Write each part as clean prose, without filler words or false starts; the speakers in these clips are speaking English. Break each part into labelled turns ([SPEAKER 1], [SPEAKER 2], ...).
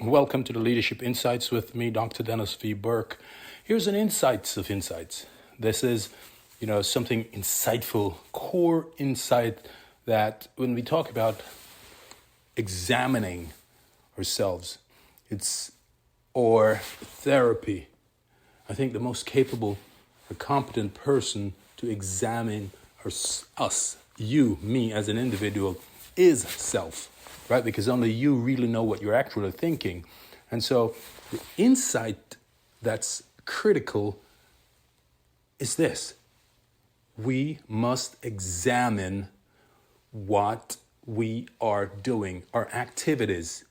[SPEAKER 1] Welcome to the Leadership Insights with me, Dr. Dennis V. Burke. Here's an insights of insights. This is, something insightful, core insight that when we talk about examining ourselves, or therapy. I think the most capable or competent person to examine us, you, me as an individual, is self. Right? Because only you really know what you're actually thinking. And so the insight that's critical is this. We must examine what we are doing, our activities,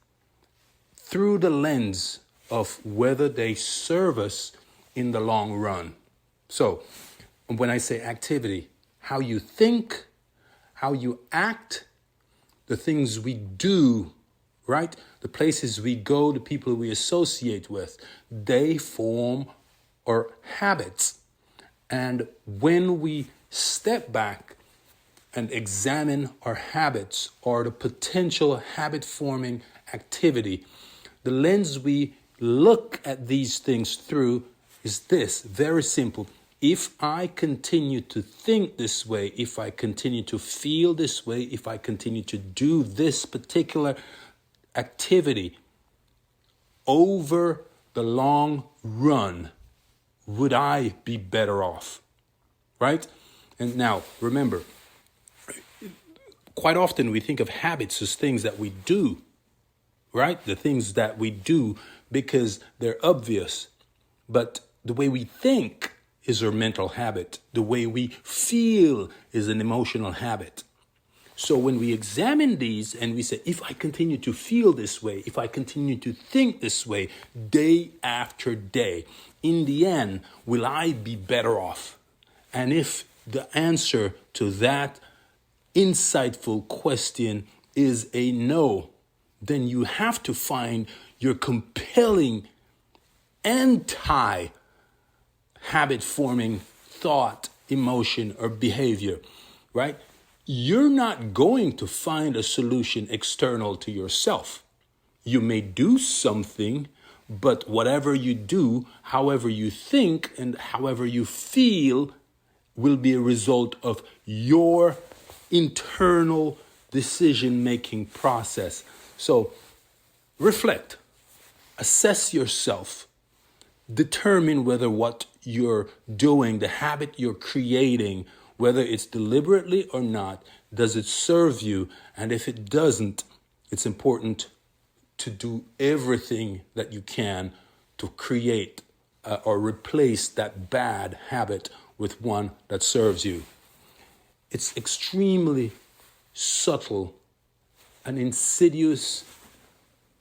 [SPEAKER 1] through the lens of whether they serve us in the long run. So when I say activity, how you think, how you act, the things we do, right? The places we go, the people we associate with, they form our habits. And when we step back and examine our habits or the potential habit-forming activity, the lens we look at these things through is this, very simple. If I continue to think this way, if I continue to feel this way, if I continue to do this particular activity over the long run, would I be better off? Right? And now, remember, quite often we think of habits as things that we do, right? The things that we do because they're obvious. But the way we think is our mental habit. The way we feel is an emotional habit. So when we examine these and we say, if I continue to feel this way, if I continue to think this way, day after day, in the end, will I be better off? And if the answer to that insightful question is a no, then you have to find your compelling habit-forming thought, emotion, or behavior, right? You're not going to find a solution external to yourself. You may do something, but whatever you do, however you think, and however you feel will be a result of your internal decision-making process. So reflect, assess yourself, determine whether what you're doing, the habit you're creating, whether it's deliberately or not, does it serve you? And if it doesn't, it's important to do everything that you can to create or replace that bad habit with one that serves you. It's extremely subtle, an insidious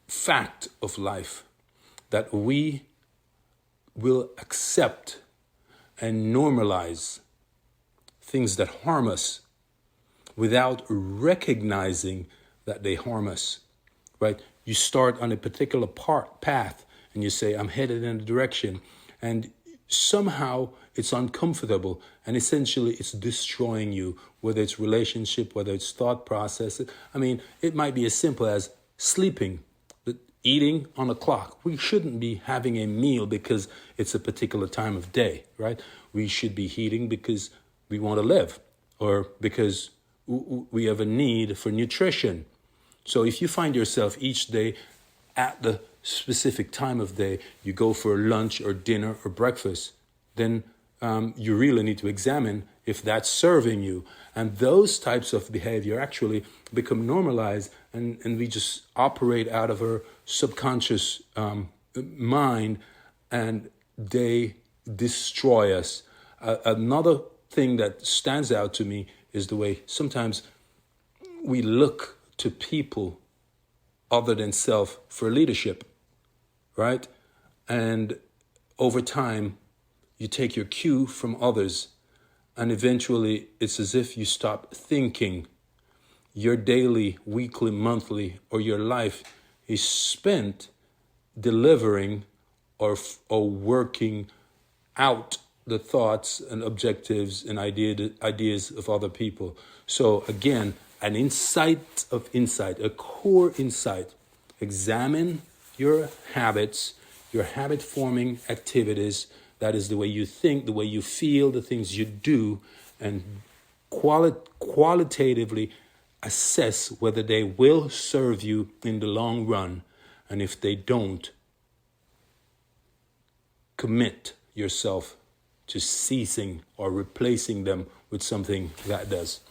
[SPEAKER 1] fact of life that we will accept and normalize things that harm us without recognizing that they harm us, right? You start on a particular path and you say, I'm headed in a direction, and somehow it's uncomfortable and essentially it's destroying you, whether it's relationship, whether it's thought process. I mean, it might be as simple as sleeping. Eating on a clock. We shouldn't be having a meal because it's a particular time of day, right? We should be eating because we want to live or because we have a need for nutrition. So if you find yourself each day at the specific time of day, you go for lunch or dinner or breakfast, then you really need to examine if that's serving you. And those types of behavior actually become normalized and we just operate out of our subconscious mind and they destroy us. Another thing that stands out to me is the way sometimes we look to people other than self for leadership, right? And over time, you take your cue from others, and eventually it's as if you stop thinking. Your daily, weekly, monthly, or your life is spent delivering or working out the thoughts and objectives and ideas of other people. So again, an insight of insight, a core insight. Examine your habits, your habit-forming activities. That is the way you think, the way you feel, the things you do, and qualitatively assess whether they will serve you in the long run. And if they don't, commit yourself to ceasing or replacing them with something that does.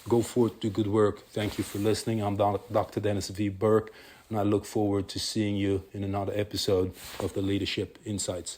[SPEAKER 1] Go forth, do good work. Thank you for listening. I'm Dr. Dennis V. Burke, and I look forward to seeing you in another episode of the Leadership Insights.